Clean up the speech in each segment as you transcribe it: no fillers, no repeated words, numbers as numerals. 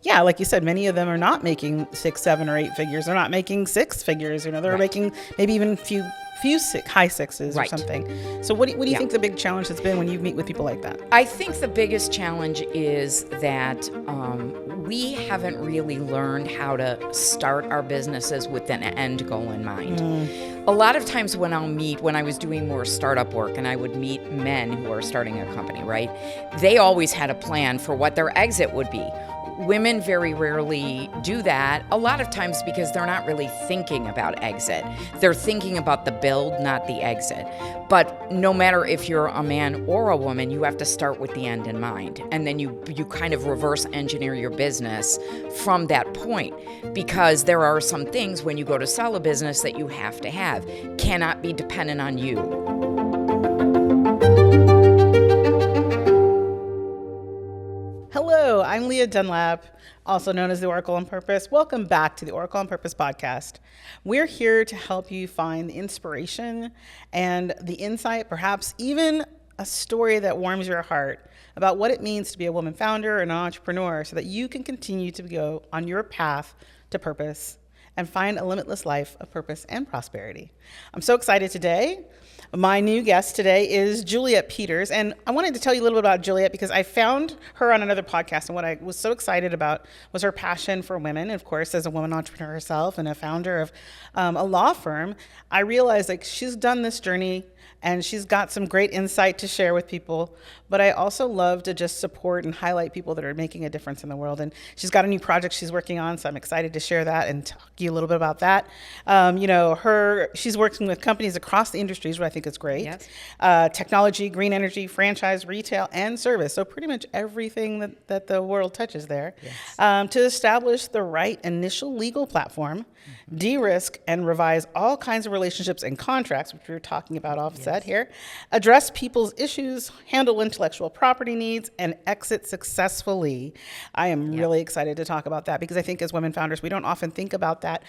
yeah, like you said, many of them are not making 6, 7, or 8 figures. They're not making 6 figures. You know, they're making maybe even high sixes or something. So what do you think the big challenge has been when you meet with people like that? I think the biggest challenge is that we haven't really learned how to start our businesses with an end goal in mind. A lot of times when I was doing more startup work and I would meet men who are starting a company, right? They always had a plan for what their exit would be. Women very rarely do that, a lot of times because they're not really thinking about exit. They're thinking about the build, not the exit. But no matter if you're a man or a woman, you have to start with the end in mind. And then you kind of reverse engineer your business from that point. Because there are some things when you go to sell a business that you have to have, cannot be dependent on you. Hello, I'm Leah Dunlap, also known as the Oracle on Purpose. Welcome back to the Oracle on Purpose podcast. We're here to help you find the inspiration and the insight, perhaps even a story that warms your heart about what it means to be a woman founder and an entrepreneur so that you can continue to go on your path to purpose and find a limitless life of purpose and prosperity. I'm so excited today. My new guest today is Juliet Peters, and I wanted to tell you a little bit about Juliet because I found her on another podcast, and what I was so excited about was her passion for women. Of course, as a woman entrepreneur herself and a founder of a law firm, I realized like she's done this journey and she's got some great insight to share with people. But I also love to just support and highlight people that are making a difference in the world. And she's got a new project she's working on, so I'm excited to share that and talk to you a little bit about that. She's working with companies across the industries, which I think is great. Yes. Technology, green energy, franchise, retail, and service. So pretty much everything that the world touches there. Yes. To establish the right initial legal platform, de-risk and revise all kinds of relationships and contracts, which we were talking about offset here, address people's issues, handle intellectual property needs, and exit successfully. I am really excited to talk about that because I think as women founders, we don't often think about that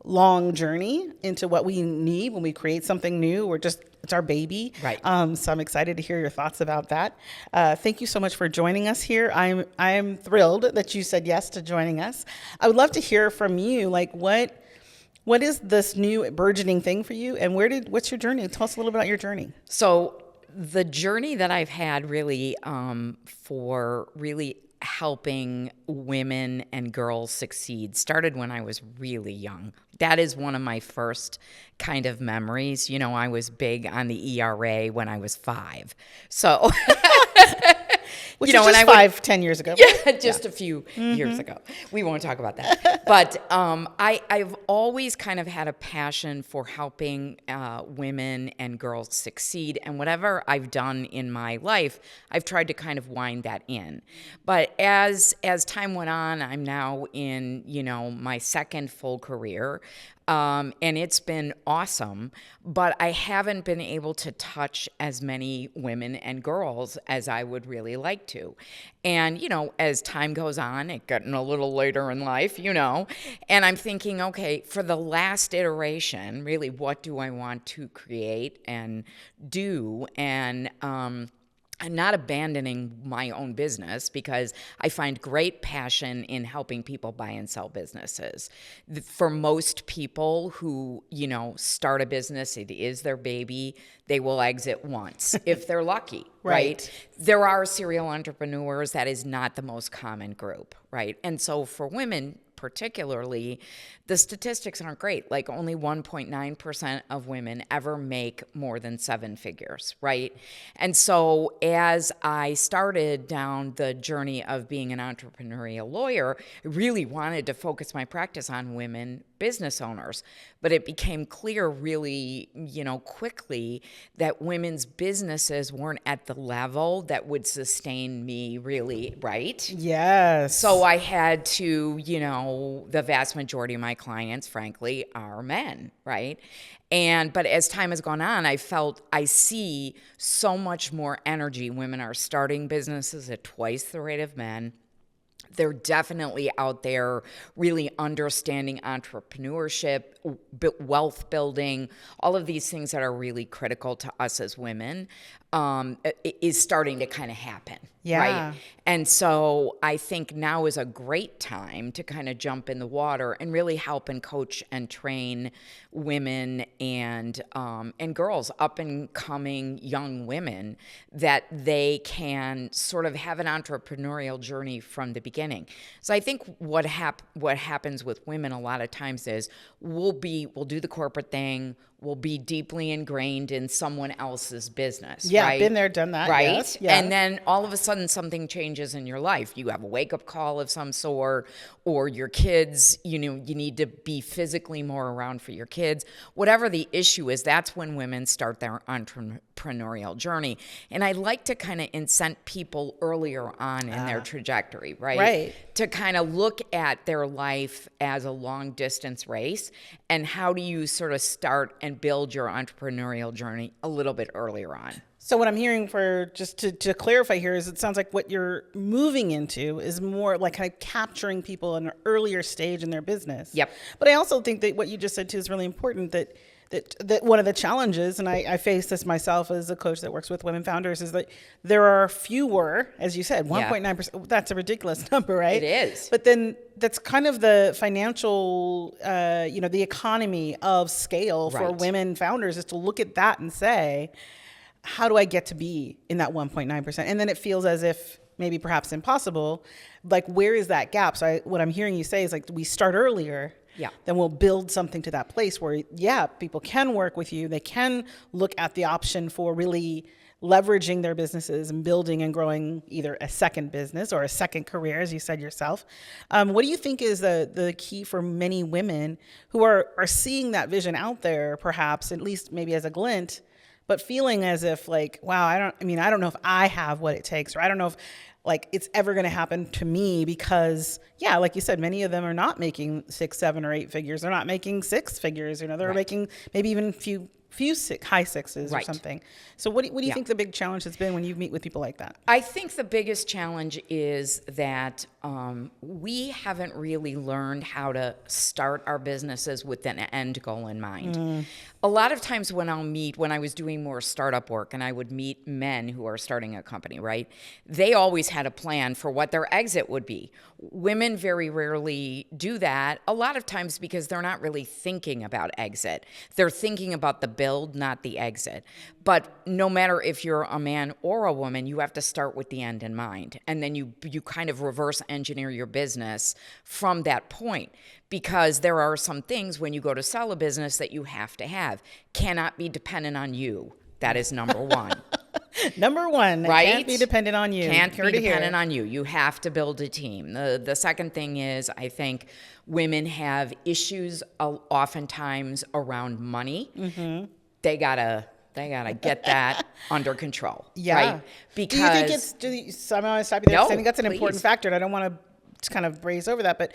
long journey into what we need when we create something new. It's our baby. Right. So I'm excited to hear your thoughts about that. Thank you so much for joining us here. I'm thrilled that you said yes to joining us. I would love to hear from you, like what is this new burgeoning thing for you, and what's your journey? Tell us a little bit about your journey. So the journey that I've had really for really helping women and girls succeed started when I was really young. That is one of my first kind of memories. You know, I was big on the ERA when I was 5. So... Which is just 10 years ago. Yeah, just a few years ago. We won't talk about that. But I've always kind of had a passion for helping women and girls succeed. And whatever I've done in my life, I've tried to kind of wind that in. But as time went on, I'm now in, my second full career. And it's been awesome, but I haven't been able to touch as many women and girls as I would really like to. And, as time goes on, it's getting a little later in life, and I'm thinking, okay, for the last iteration, really, what do I want to create and do? And I'm not abandoning my own business because I find great passion in helping people buy and sell businesses. For most people who, start a business, it is their baby, they will exit once if they're lucky, right? There are serial entrepreneurs. That is not the most common group, right? And so for women, particularly, the statistics aren't great. Like only 1.9% of women ever make more than 7 figures, right? And so as I started down the journey of being an entrepreneurial lawyer, I really wanted to focus my practice on women business owners. But it became clear really, quickly that women's businesses weren't at the level that would sustain me really, right? Yes. So I had to, the vast majority of my clients, frankly, are men, right? But as time has gone on, I see so much more energy. Women are starting businesses at twice the rate of men. They're definitely out there really understanding entrepreneurship, wealth building, all of these things that are really critical to us as women, is starting to kind of happen. Yeah. Right. And so I think now is a great time to kind of jump in the water and really help and coach and train women and girls, up and coming young women, that they can sort of have an entrepreneurial journey from the beginning. So I think what happens with women a lot of times is we'll do the corporate thing. We'll be deeply ingrained in someone else's business. Yeah, right? been there, done that. Right. Yes. Yeah. And then all of a sudden something changes in your life. You have a wake-up call of some sort, or your kids, you need to be physically more around for your kids. Whatever the issue is, that's when women start their entrepreneurial journey. And I like to kind of incent people earlier on in their trajectory, right? Right. To kind of look at their life as a long distance race, and how do you sort of start and build your entrepreneurial journey a little bit earlier on. So what I'm hearing, for just to clarify here, is it sounds like what you're moving into is more like kind of capturing people in an earlier stage in their business. Yep. But I also think that what you just said too is really important, that one of the challenges, and I face this myself as a coach that works with women founders, is that there are fewer, as you said, 1.9%. That's a ridiculous number, right? It is. But then that's kind of the financial, the economy of scale for Right. women founders, is to look at that and say, how do I get to be in that 1.9%? And then it feels as if maybe perhaps impossible. Like, where is that gap? So what I'm hearing you say is, like, we start earlier. Yeah. Then we'll build something to that place where, people can work with you. They can look at the option for really leveraging their businesses and building and growing either a second business or a second career, as you said yourself. What do you think is the key for many women who are seeing that vision out there, perhaps, at least maybe as a glint, but feeling as if, like, wow, I don't know if I have what it takes, or I don't know if, like, it's ever going to happen to me, because, like you said, many of them are not making 6, 7, or 8 figures. They're not making 6 figures. They're Right. making maybe even high sixes or Right. something. So what do you think the big challenge has been when you meet with people like that? I think the biggest challenge is that we haven't really learned how to start our businesses with an end goal in mind. A lot of times when I was doing more startup work and I would meet men who are starting a company, right? They always had a plan for what their exit would be. Women very rarely do that, a lot of times because they're not really thinking about exit. They're thinking about the build, not the exit. But no matter if you're a man or a woman, you have to start with the end in mind. And then you kind of reverse engineer your business from that point. Because there are some things when you go to sell a business that you have to have. Cannot be dependent on you. That is number one. Number one, Right? can't be dependent on you. Can't Hear be to hear. dependent on you. You have to build a team. The second thing is, I think women have issues oftentimes around money. Mm-hmm. They gotta get that under control. Yeah. Right? Because do you think it's? I'm going to stop you there, No, because I think that's an important please. factor, and I don't want to kind of braze over that, but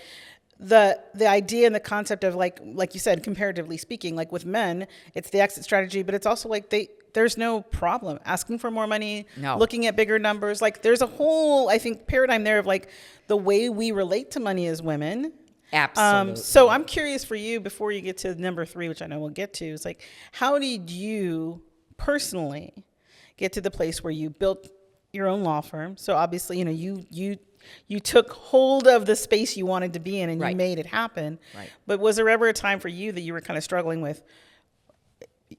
the idea and the concept of, like you said, comparatively speaking, like with men, it's the exit strategy, but it's also like there's no problem asking for more money, No. looking at bigger numbers. Like, there's a whole, I think, paradigm there of, like, the way we relate to money as women. Absolutely. So I'm curious for you, before you get to number 3, which I know we'll get to, is like, how did you personally get to the place where you built your own law firm? So obviously, you took hold of the space you wanted to be in, and you Right. made it happen. Right. But was there ever a time for you that you were kind of struggling with,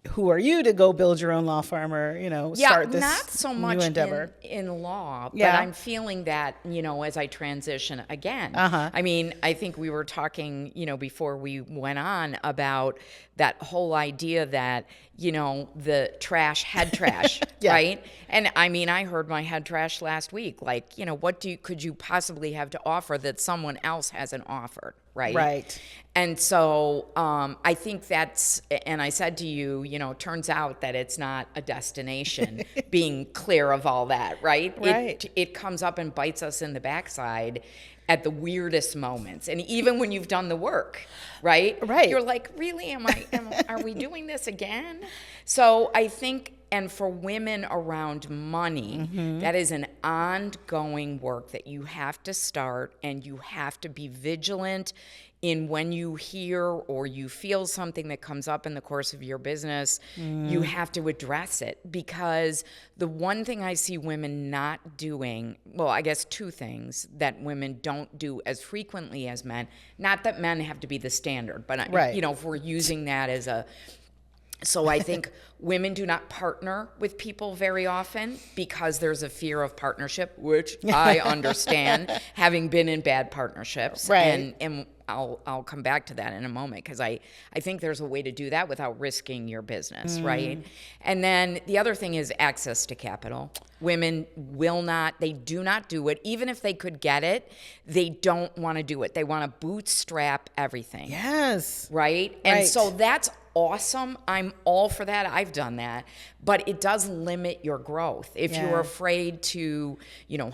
who are you to go build your own law firm, or, start this not so new much endeavor? in law, but Yeah. I'm feeling that, as I transition again. Uh-huh. I mean, I think we were talking, before we went on, about that whole idea that, the head trash, Yeah. right? And I mean, I heard my head trash last week. Like, what could you possibly have to offer that someone else hasn't offered, right? Right. And so I think and I said to you, turns out that it's not a destination, being clear of all that, right? Right. It comes up and bites us in the backside at the weirdest moments. And even when you've done the work, right? Right. You're like, really, are we doing this again? So I think, and for women around money, that is an ongoing work that you have to start, and you have to be vigilant in when you hear or you feel something that comes up in the course of your business, you have to address it. Because the one thing I see women not doing, well, I guess two things that women don't do as frequently as men, not that men have to be the standard, but Right. if we're using that as a, so I think women do not partner with people very often because there's a fear of partnership, which I understand, having been in bad partnerships. Right. And I'll come back to that in a moment, because I think there's a way to do that without risking your business, right? And then the other thing is access to capital. Women they do not do it. Even if they could get it, they don't want to do it. They want to bootstrap everything. Yes. Right? And Right. so that's awesome. I'm all for that. I've done that. But it does limit your growth. If Yeah. you're afraid to,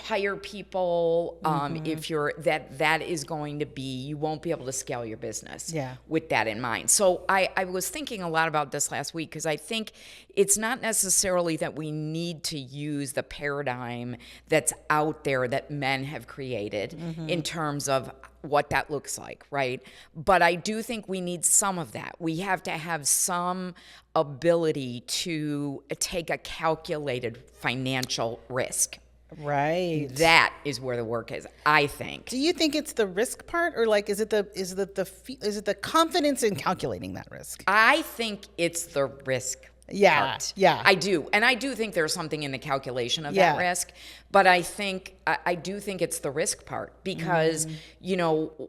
hire people, if you're that is going to be, you won't be able to scale your business Yeah. with that in mind. So I was thinking a lot about this last week, because I think it's not necessarily that we need to use the paradigm that's out there that men have created in terms of what that looks like, right? But I do think we need some of that. We have to have some ability to take a calculated financial risk. Right. That is where the work is, I think. Do you think it's the risk part, or like is it the confidence in calculating that risk? I think it's the risk Yeah, part. yeah. I do. And I do think there's something in the calculation of Yeah. that risk. But I do think it's the risk part, because,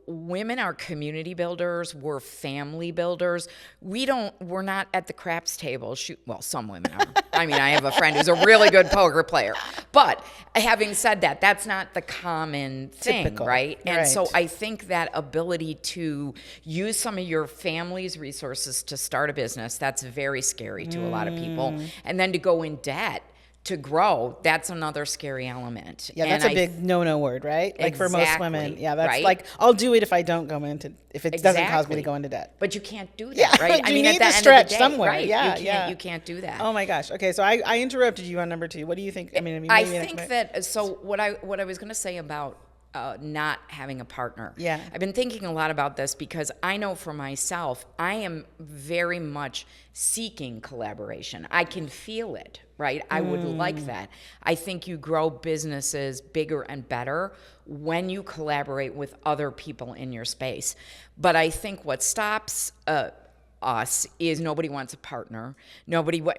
women are community builders. We're family builders. We're not at the craps table. Well, some women are. I mean, I have a friend who's a really good poker player. But having said that, that's not the common thing, Typical. right? And so Right. I think that ability to use some of your family's resources to start a business, that's very scary to a lot of people. And then to go in debt to grow, that's another scary element. Yeah, And that's a big no-no word, right? Like for most women. Exactly, Yeah, that's right? like, I'll do it if I don't go into, if it doesn't cause me to Exactly. go into debt. But you can't do that, Yeah, right? you need at the the end of stretch the day, somewhere. right? Yeah, You can't do that. Oh my gosh. Okay, so I interrupted you on number 2. What do you think? I mean, I maybe think that, so what I was going to say about not having a partner. Yeah. I've been thinking a lot about this, because I know for myself, I am very much seeking collaboration. I can feel it, right? I would like that. I think you grow businesses bigger and better when you collaborate with other people in your space. But I think what stops us is nobody wants a partner.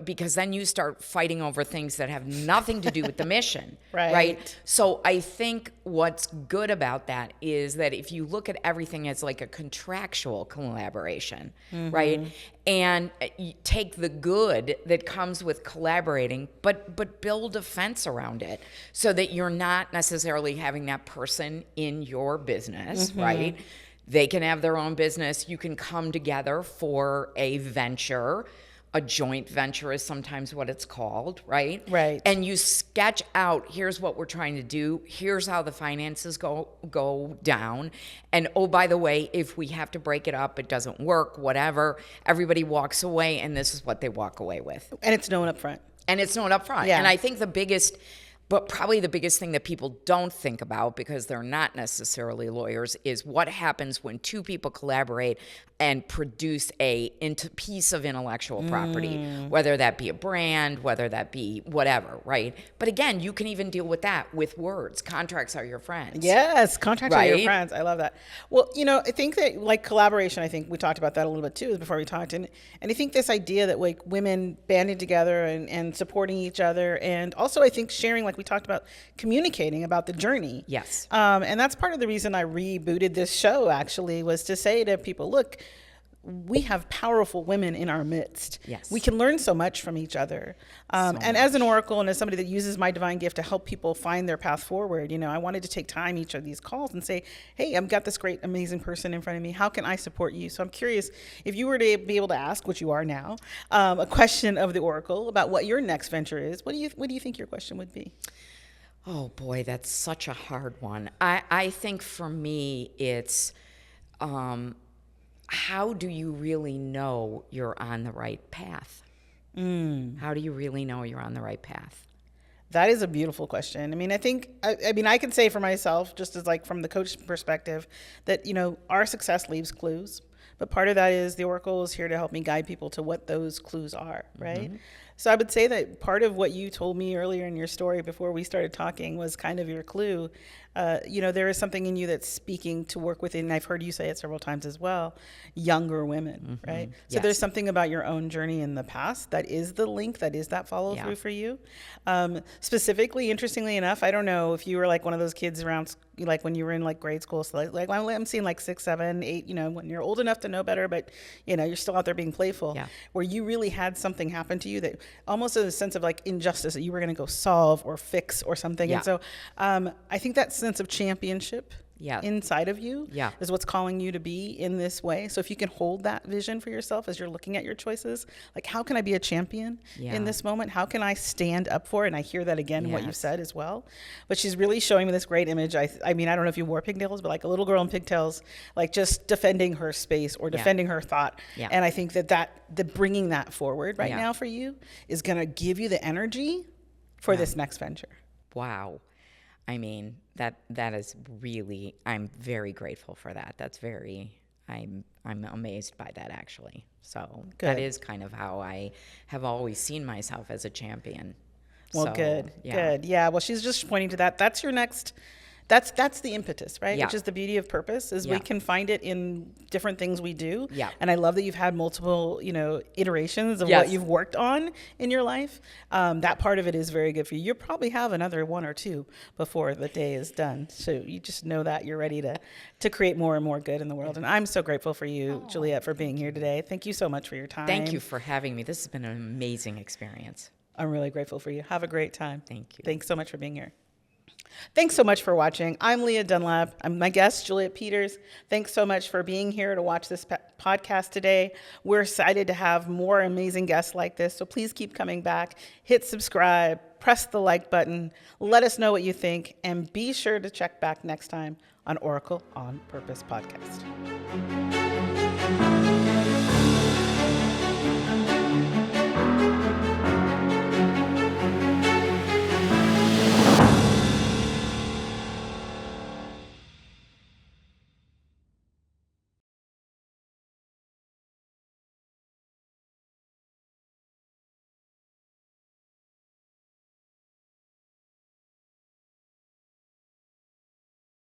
Because then you start fighting over things that have nothing to do with the mission. Right. So I think what's good about that is that if you look at everything as like a contractual collaboration, right? And you take the good that comes with collaborating, but build a fence around it, so that you're not necessarily having that person in your business, right? They can have their own business. You can come together for a venture. A joint venture is sometimes what it's called, right? Right. And you sketch out, here's what we're trying to do. Here's how the finances go down. And oh, by the way, if we have to break it up, it doesn't work, whatever. Everybody walks away, and this is what they walk away with. And it's known up front. And it's known up front. Yeah. And I think probably the biggest thing that people don't think about, because they're not necessarily lawyers, is what happens when two people collaborate and produce a piece of intellectual property, whether that be a brand, whether that be whatever, right? But again, you can even deal with that with words. Contracts are your friends. Yes, contracts are your Right? friends. I love that. Well, I think that like collaboration, I think we talked about that a little bit too before we talked. And I think this idea that like women banding together and supporting each other, and also I think sharing, like we talked about, communicating about the journey. Yes. And that's part of the reason I rebooted this show, actually, was to say to people, look, we have powerful women in our midst. Yes. We can learn so much from each other. And as an oracle and as somebody that uses my divine gift to help people find their path forward, I wanted to take time each of these calls and say, hey, I've got this great, amazing person in front of me. How can I support you? So I'm curious, if you were to be able to ask, which you are now, a question of the oracle about what your next venture is, what do you think your question would be? Oh boy, that's such a hard one. I think for me, it's how do you really know you're on the right path? How do you really know you're on the right path? That is a beautiful question. I mean, I can say for myself, just as like from the coach perspective, that, our success leaves clues. But part of that is the Oracle is here to help me guide people to what those clues are, right? Mm-hmm. So I would say that part of what you told me earlier in your story before we started talking was kind of your clue. There is something in you that's speaking to work with, and I've heard you say it several times as well, younger women, mm-hmm. right? So there's something about your own journey in the past that is the link, that is that follow through for you. Specifically, interestingly enough, I don't know if you were like one of those kids around, like when you were in like grade school, so like I'm seeing like 6, 7, 8, when you're old enough to know better, but you're still out there being playful, where you really had something happen to you that almost in a sense of like injustice that you were going to go solve or fix or something. And so I think that sense of championship inside of you is what's calling you to be in this way. So if you can hold that vision for yourself as you're looking at your choices, like how can I be a champion in this moment? How can I stand up for it? And I hear that again in what you've said as well. But she's really showing me this great image. I mean, I don't know if you wore pigtails, but like a little girl in pigtails, like just defending her space or defending her thought. And I think that bringing that forward right now for you is going to give you the energy for this next venture. Wow. I mean, that is really, I'm very grateful for that. I'm amazed by that, actually. So that is kind of how I have always seen myself, as a champion. Well, so, good. Yeah. Well, she's just pointing to that. That's your next, that's the impetus, right? Which is the beauty of purpose, is we can find it in different things we do. And I love that you've had multiple, iterations of what you've worked on in your life. That part of it is very good for you. You'll probably have another 1 or 2 before the day is done. So you just know that you're ready to create more and more good in the world. And I'm so grateful for you, Juliet, for being here today. Thank you so much for your time. Thank you for having me. This has been an amazing experience. I'm really grateful for you. Have a great time. Thank you. Thanks so much for being here. Thanks so much for watching. I'm Leah Dunlap. I'm my guest, Juliet Peters. Thanks so much for being here to watch this podcast today. We're excited to have more amazing guests like this, so please keep coming back. Hit subscribe, press the like button, let us know what you think, and be sure to check back next time on Oracle on Purpose podcast.